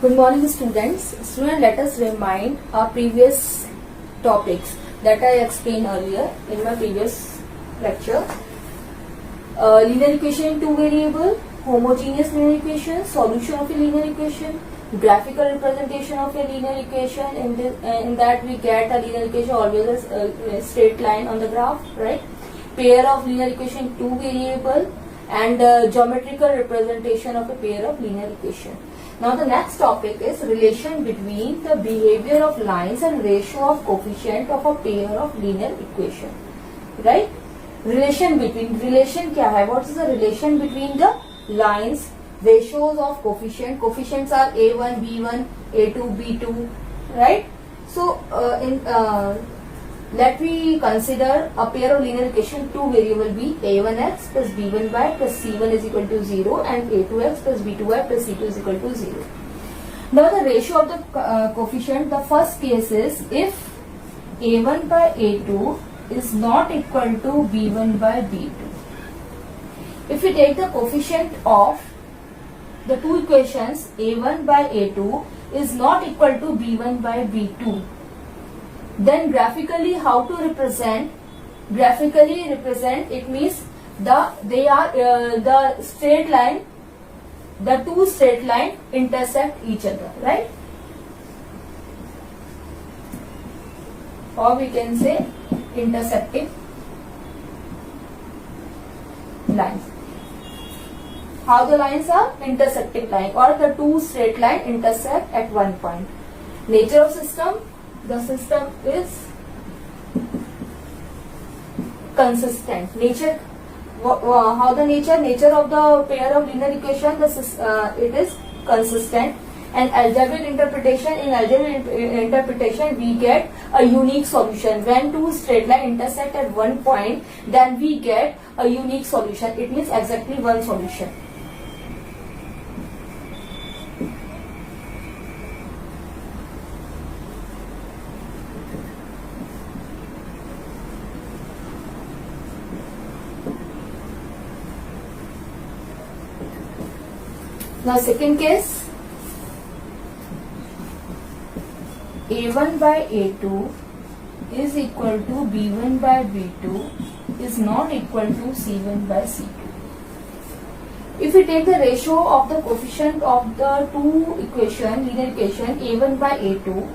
Good morning, students. Let us remind our previous topics that I explained earlier in my previous lecture. Linear equation in two variable, homogeneous linear equation, solution of a linear equation, graphical representation of a linear equation. In that we get a linear equation always as a straight line on the graph, right? Pair of linear equation two variable, and geometrical representation of a pair of linear equation. Now the next topic is relation between the behavior of lines and ratio of coefficient of a pair of linear equation, right? Relation क्या है? What is the relation between the lines? Ratios of coefficients are a1, b1, a2, b2, right? So let me consider a pair of linear equation two variable be a1x plus b1y plus c1 is equal to 0 and a2x plus b2y plus c2 is equal to 0. Now the ratio of the coefficient, the first case is if a1 by a2 is not equal to b1 by b2. If we take the coefficient of the two equations a1 by a2 is not equal to b1 by b2, then graphically how to represent? Graphically represent, it means the straight line, the two straight line intersect each other, right? Or we can say intersecting lines. How the lines are? Intersecting line, or the two straight line intersect at one point. Nature of system, the system is consistent. Nature, how the nature of the pair of linear equation, it is consistent. And algebraic interpretation, in algebraic interpretation we get a unique solution. When two straight line intersect at one point, then we get a unique solution. It means exactly one solution. Now second case, a1 by a2 is equal to b1 by b2 is not equal to c1 by c2. If we take the ratio of the coefficient of the two equation, linear equation a1 by a2,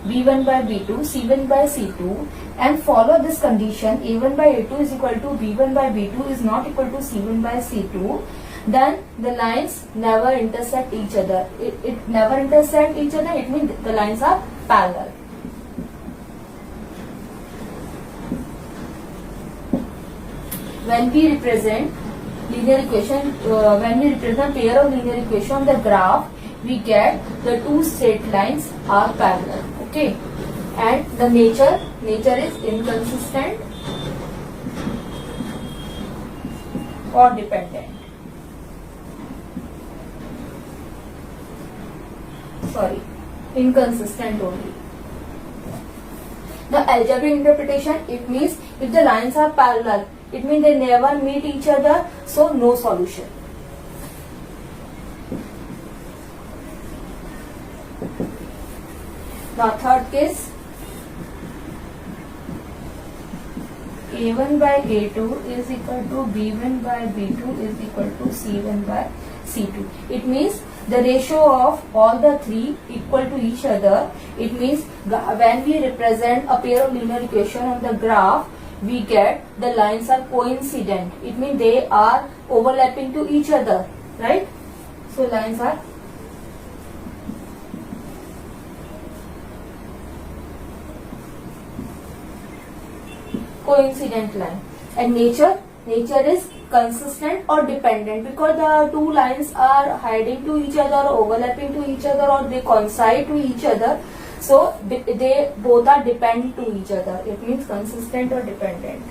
b1 by b2, c1 by c2, and follow this condition a1 by a2 is equal to b1 by b2 is not equal to c1 by c2, then the lines never intersect each other. It never intersect each other, it means the lines are parallel. When we represent linear equation, when we represent pair of linear equation on the graph, we get the two straight lines are parallel. Okay, and the nature is inconsistent or dependent. Sorry, inconsistent only. The algebraic interpretation, it means if the lines are parallel, it means they never meet each other, so no solution. Now third case, a1 by a2 is equal to b1 by b2 is equal to c1 by c2. It means the ratio of all the three equal to each other. It means when we represent a pair of linear equation on the graph, we get the lines are coincident. It means they are overlapping to each other, right? So lines are coincident line. And nature is consistent or dependent, because the two lines are hiding to each other, or overlapping to each other, or they coincide to each other, so they both are dependent to each other. It means consistent or dependent.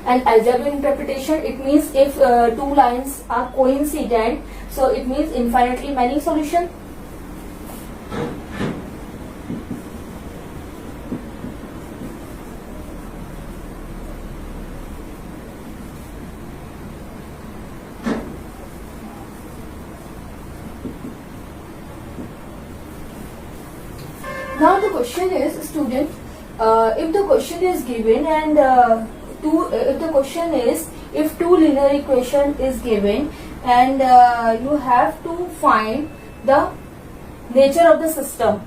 And algebraic interpretation, it means if two lines are coincident, so it means infinitely many solutions. Now the question is, student, if the question is given and if the question is, if two linear equation is given and you have to find the nature of the system.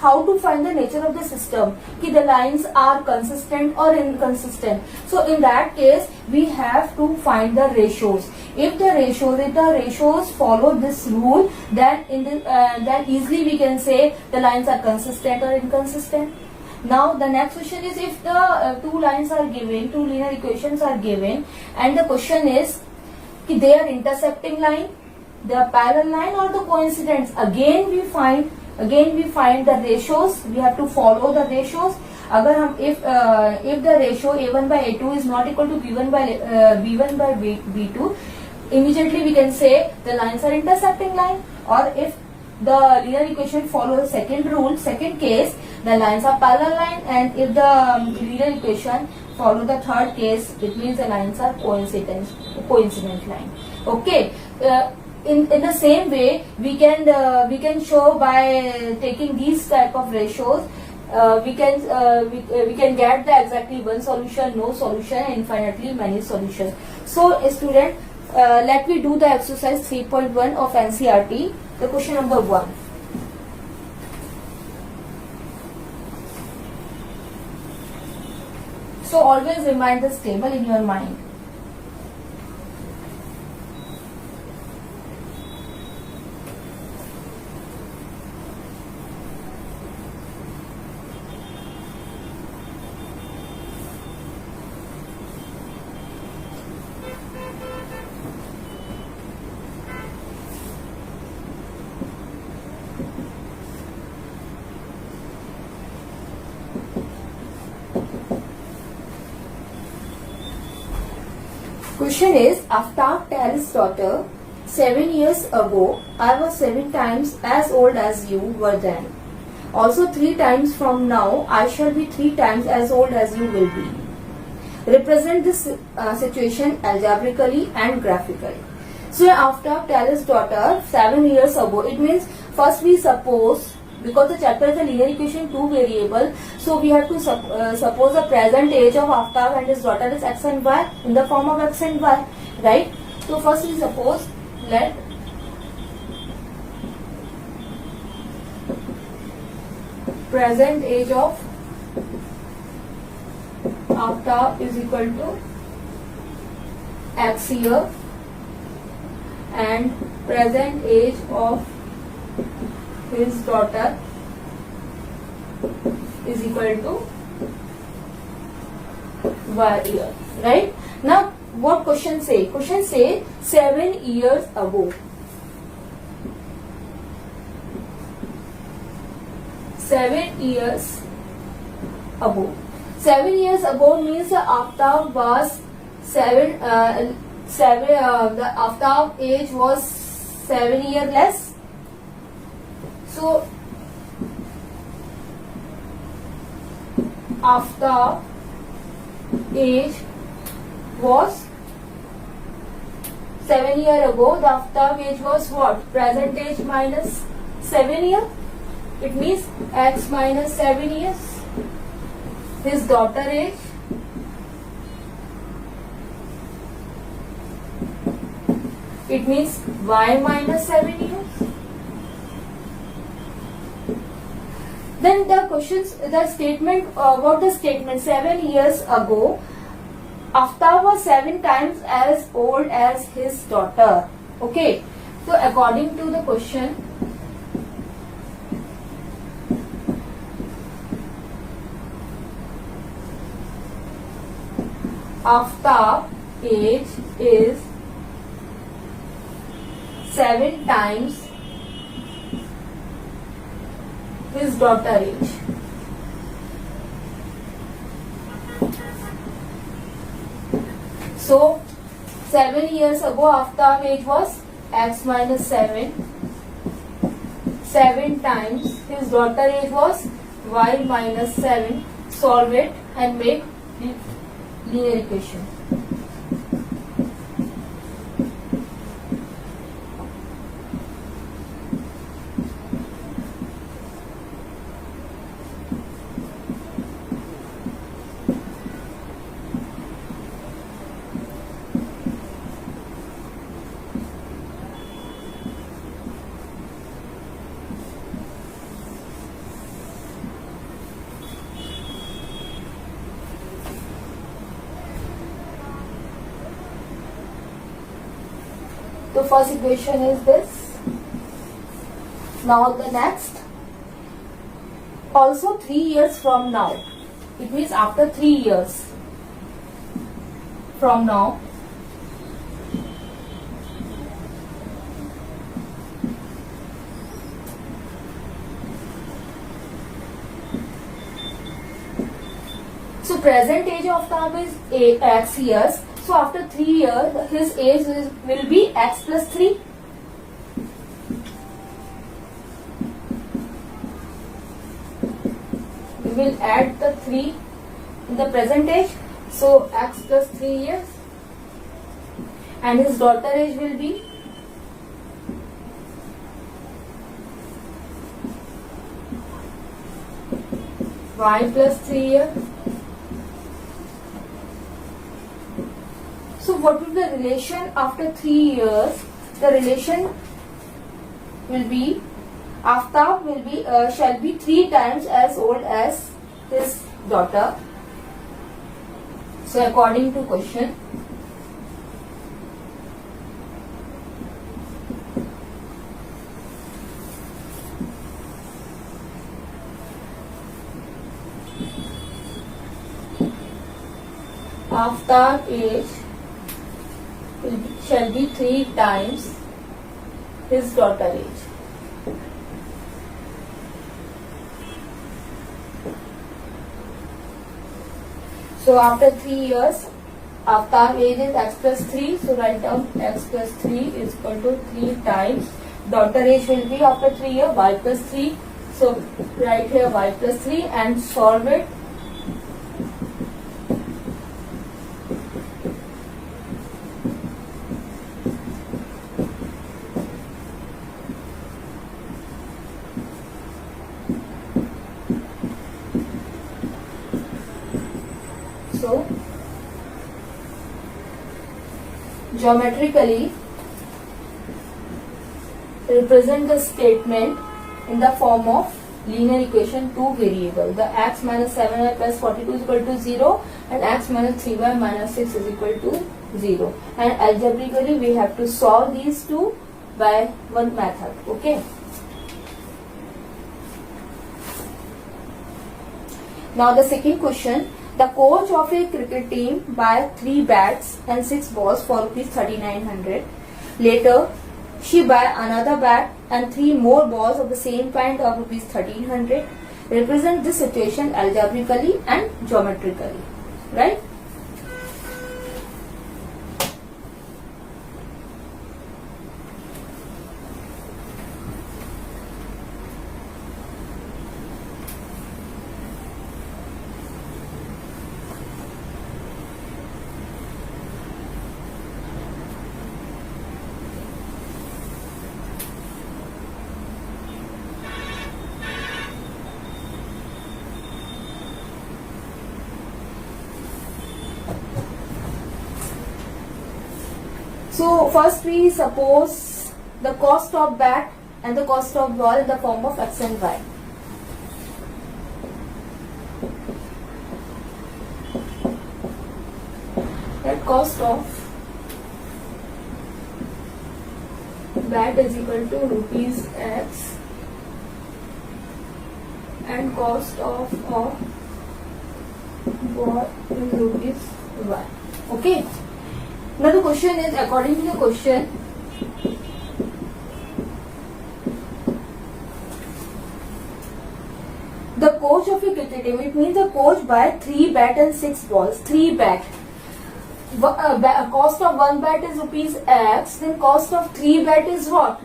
How to find the nature of the system? Ki the lines are consistent or inconsistent. So in that case, we have to find the ratios. If the ratios follow this rule, then then easily we can say the lines are consistent or inconsistent. Now the next question is, if the two lines are given, two linear equations are given, and the question is कि they are intersecting line, they are parallel line or the coincidence. Again we find the ratios. We have to follow the ratios. अगर हम if the ratio a1 by a2 is not equal to b1 by b2, immediately we can say the lines are intersecting line. Or if the linear equation follows the second rule, second case, the lines are parallel line, and if the linear equation follow the third case, it means the lines are coincident line. Okay. In the same way, we can show by taking these type of ratios. We can get the exactly one solution, no solution, and infinitely many solutions. So, student, let me do the exercise 3.1 of NCERT. The question number 1. So always remind this table in your mind. Question is, after Tal's daughter, 7 years ago, I was 7 times as old as you were then. Also 3 times from now, I shall be 3 times as old as you will be. Represent this situation algebraically and graphically. So after Tal's daughter, 7 years ago, it means first we suppose, because the chapter is a linear equation 2 variable, so we have to suppose the present age of Aftab and his daughter is x and y in the form of x and y, right? So first we suppose, let present age of Aftab is equal to x year and present age of his daughter is equal to y year, right? Now what question say? Question say 7 years ago. 7 years ago. 7 years ago means the Aftab was the Aftab age was 7 years less. So Aftab age was 7 years ago. The Aftab age was what? Present age minus 7 years. It means x minus 7 years. His daughter age it means y minus 7 years. Then the questions, the statement, what the statement 7 years ago, Aftab was 7 times as old as his daughter. Okay. So according to the question, Aftab age is 7 times his daughter age. So 7 years ago Aftab age was x minus 7. 7 times his daughter age was y minus 7. Solve it and make linear equation. So first equation is this. Now the next, also 3 years from now, it means after 3 years from now, so present age of Tom is x years, so after 3 years his age will be x plus 3. We will add the 3 in the present age, so x plus 3 years, and his daughter age will be y plus 3 years. So what will be the relation after 3 years? The relation will be Aftab will be shall be 3 times as old as his daughter. So according to question, Aftab age shall be 3 times his daughter age. So after 3 years, Aftab age is x plus 3. So write down x plus 3 is equal to 3 times. Daughter age will be after 3 years y plus 3. So write here y plus 3 and solve it. So geometrically represent the statement in the form of linear equation 2 variable. The x minus 7y plus 42 is equal to 0 and x minus 3y minus 6 is equal to 0. And algebraically we have to solve these two by one method. Okay. Now the second question. The coach of a cricket team buy 3 bats and 6 balls for rupees 3900. Later, she buy another bat and 3 more balls of the same kind of rupees 1300. Represent this situation algebraically and geometrically. Right? So first we suppose the cost of bat and the cost of ball in the form of x and y. That cost of bat is equal to rupees x and cost of ball is rupees y. Okay. Now the question is, according to the question, the coach of a cricket team, it means the coach buy 3 bat and 6 balls. 3 bat. Cost of 1 bat is rupees x, then cost of 3 bat is what?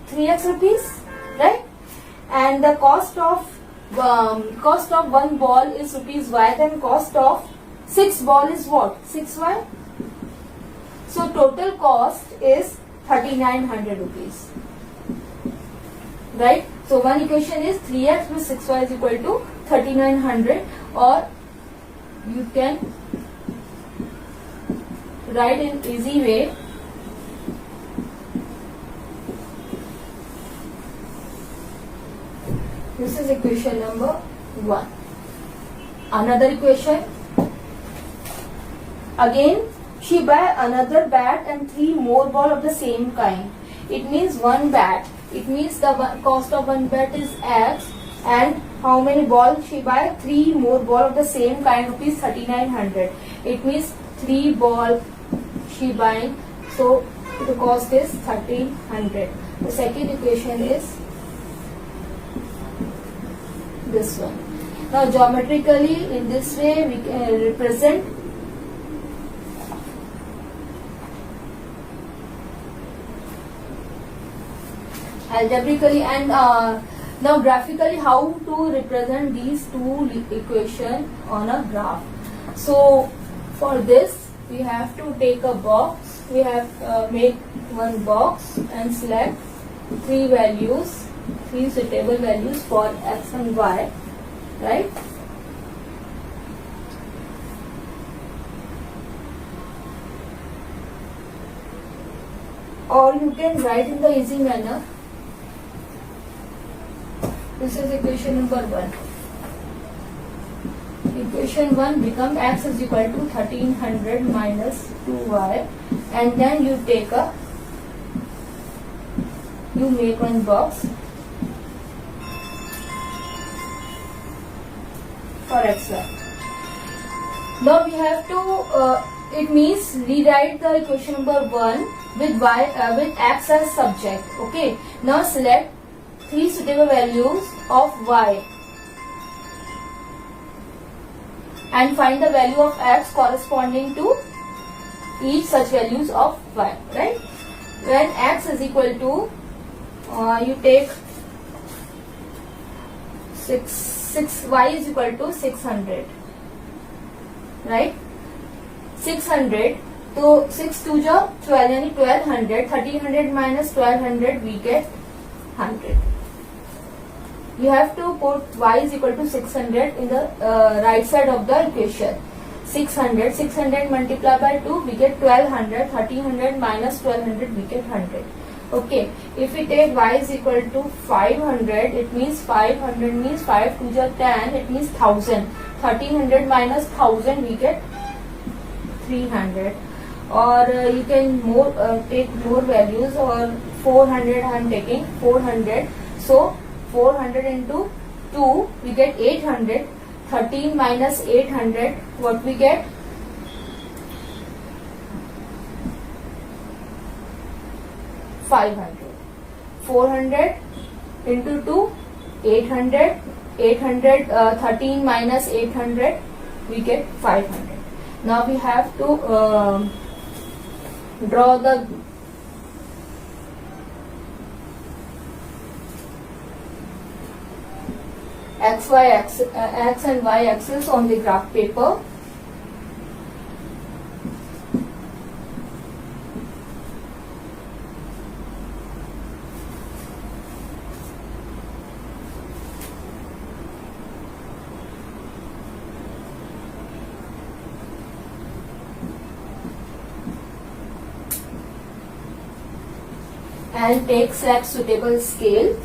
3x rupees, right? And the cost of 1 ball is rupees y, then cost of 6 ball is what? 6y. So total cost is 3900 rupees. Right? So one equation is 3x plus 6y is equal to 3900, or you can write in easy way. This is equation number 1. Another equation. Again, she buy another bat and 3 more ball of the same kind. It means one bat. It means the cost of one bat is X, and how many balls she buy? 3 more ball of the same kind, rupees 3900. It means 3 ball she buying, so the cost is 1300. The second equation is this one. Now geometrically in this way we can represent algebraically, and now graphically how to represent these two equation on a graph. So for this we have to take a box. We have make one box and select 3 values, 3 suitable values for x and y, right? Or you can write in the easy manner. This is equation number 1. Equation 1 become x is equal to 1300 minus 2y, and then you make one box for xy. Now we have to it means rewrite the equation number 1 with y with x as subject. Okay, now select 3 suitable values of y and find the value of x corresponding to each such values of y, right? When x is equal to you take 6 y is equal to 600, right? 600, so 6 to the 12 यानी 1200, 1300 minus 1200 we get 100. You have to put y is equal to 600 in the right side of the equation. 600 multiplied by 2 we get 1200, 1300 minus 1200 we get 100. Okay, if we take y is equal to 500, it means 500 means 5 to the 10, it means 1000. 1300 minus 1000 we get 300. Or you can take more values, or 400 I am taking 400. So 400 into 2 we get 800. 13 minus 800, what we get? 500. 400 into 2, 800. 13 minus 800, we get 500. Now we have to draw the x and y axis on the graph paper. And take select suitable scale.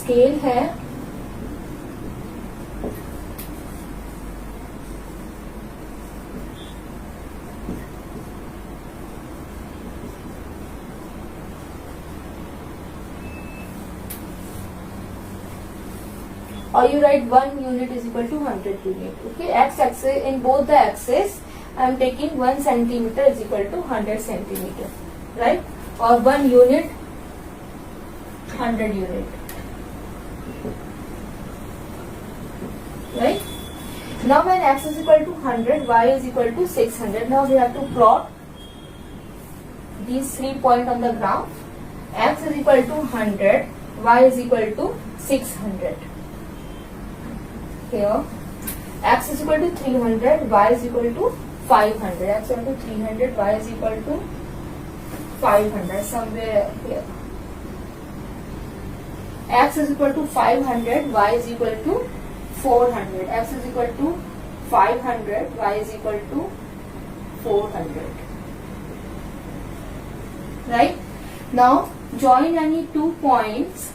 Scale है or you write 1 unit is equal to 100 unit. Okay, x axis, in both the axes I am taking 1 centimeter is equal to 100 centimeter, right? Or 1 unit 100 unit, right? Now when x is equal to 100, y is equal to 600. Now we have to plot these 3 points on the graph. X is equal to 100, y is equal to 600. Here x is equal to 300, y is equal to 500. X is equal to 300, y is equal to 500, somewhere here. X is equal to 500, y is equal to 400. X is equal to 500, y is equal to 400. Right? Now join any 2 points.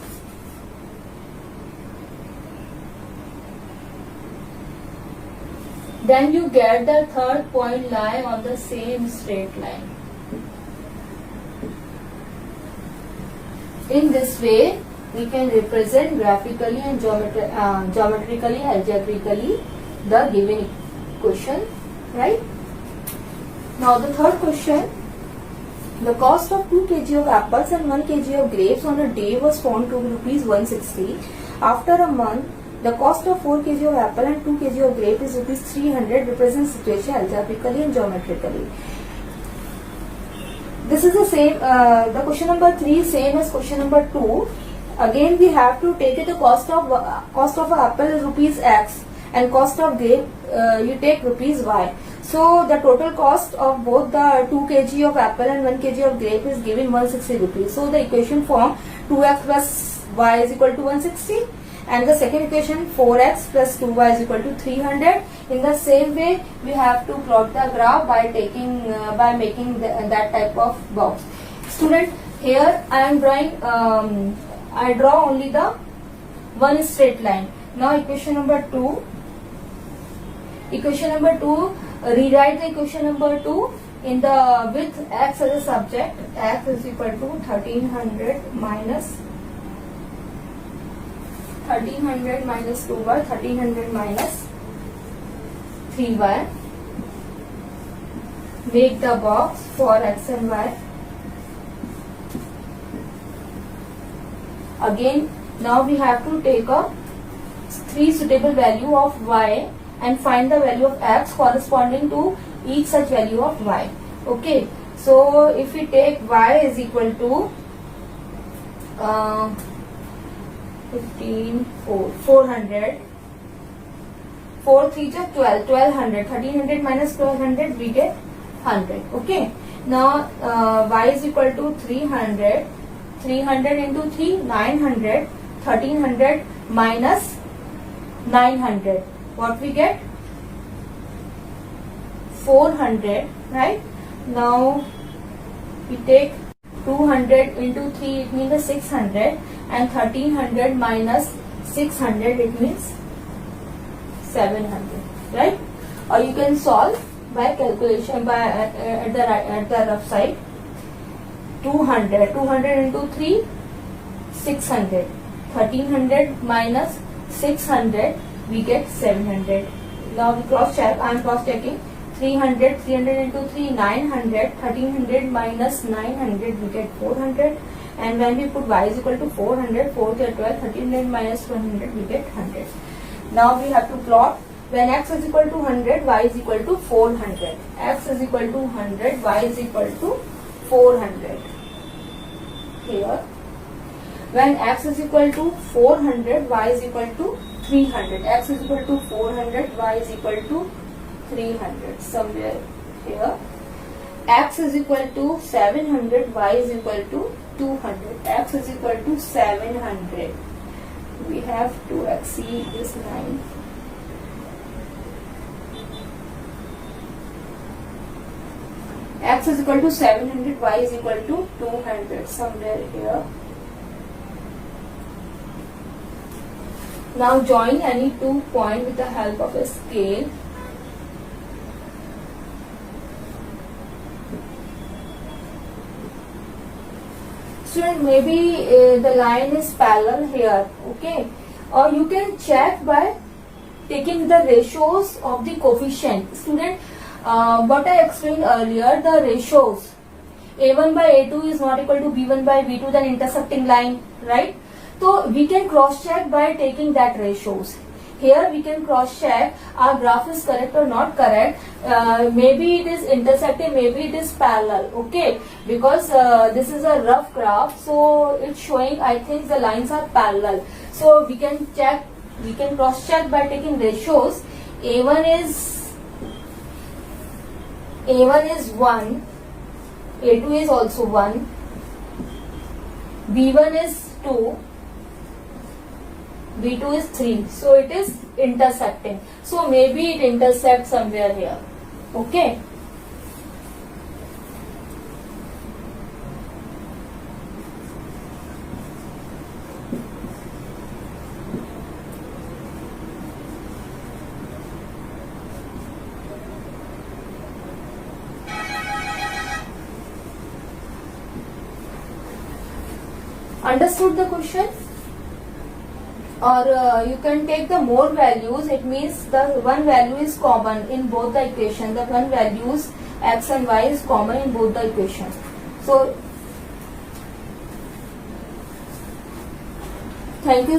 Then you get the third point lie on the same straight line. In this way, we can represent graphically and geometrically, algebraically the given equation, right? Now the third question, the cost of 2 kg of apples and 1 kg of grapes on a day was found to be rupees 160. After a month, the cost of 4 kg of apple and 2 kg of grape is rupees 300. Represents situation algebraically and geometrically. This is the same, the question number 3 same as question number 2. Again we have to take it, the cost of apple is rupees X and cost of grape you take rupees Y. So the total cost of both the 2 kg of apple and 1 kg of grape is given 160 rupees. So the equation form 2x plus y is equal to 160, and the second equation 4x plus 2y is equal to 300. In the same way, we have to plot the graph by taking making that type of box. Student, here I am drawing. I draw only the one straight line. Now equation number 2. Equation number 2. Rewrite the equation number 2 in the with x as a subject. X is equal to 1300 minus 2y, 1300 minus 3y. Make the box for x and y. Again, now we have to take a 3 suitable value of y and find the value of x corresponding to each such value of y. Okay, so if we take y is equal to 15, 400, 4 3 12, 1200, 1300 minus 1200 we get 100. Okay, now y is equal to 300, 300 into 3, 900, 1300 minus 900, what we get? 400, right? Now we take 200 into 3, it means 600, and 1300 minus 600, it means 700, right? Or you can solve by calculation by at the rough side. 200 into 3, 600, 1300 minus 600, we get 700. Now we cross check. I am cross checking. 300 into 3, 900, 1300 minus 900, we get 400. And when we put y is equal to 400, 4 to 12, 1300 minus 100, we get 100. Now we have to plot. When x is equal to 100, y is equal to 400. X is equal to 100, y is equal to 400. Here. When x is equal to 400, y is equal to 300. X is equal to 400, y is equal to 300. Somewhere here. X is equal to 700, y is equal to 200. X is equal to 700. We have to exceed this line. X is equal to 700, y is equal to 200. Somewhere here. Now join any 2 points with the help of a scale. Student, maybe the line is parallel here, okay? Or you can check by taking the ratios of the coefficient. Student, what I explained earlier, the ratios A1 by A2 is not equal to B1 by B2, then intersecting line, right? So we can cross check by taking that ratios. Here we can cross check our graph is correct or not correct. Maybe it is intersecting, maybe it is parallel, okay? Because this is a rough graph, so it's showing, I think the lines are parallel. So we can check, we can cross check by taking ratios. A1 is 1, A2 is also 1, B1 is 2, V2 is 3. So it is intersecting. So maybe it intersects somewhere here. Okay. Understood the question? Or you can take the more values. It means the one value is common in both the equation. The one values x and y is common in both the equations. So thank you.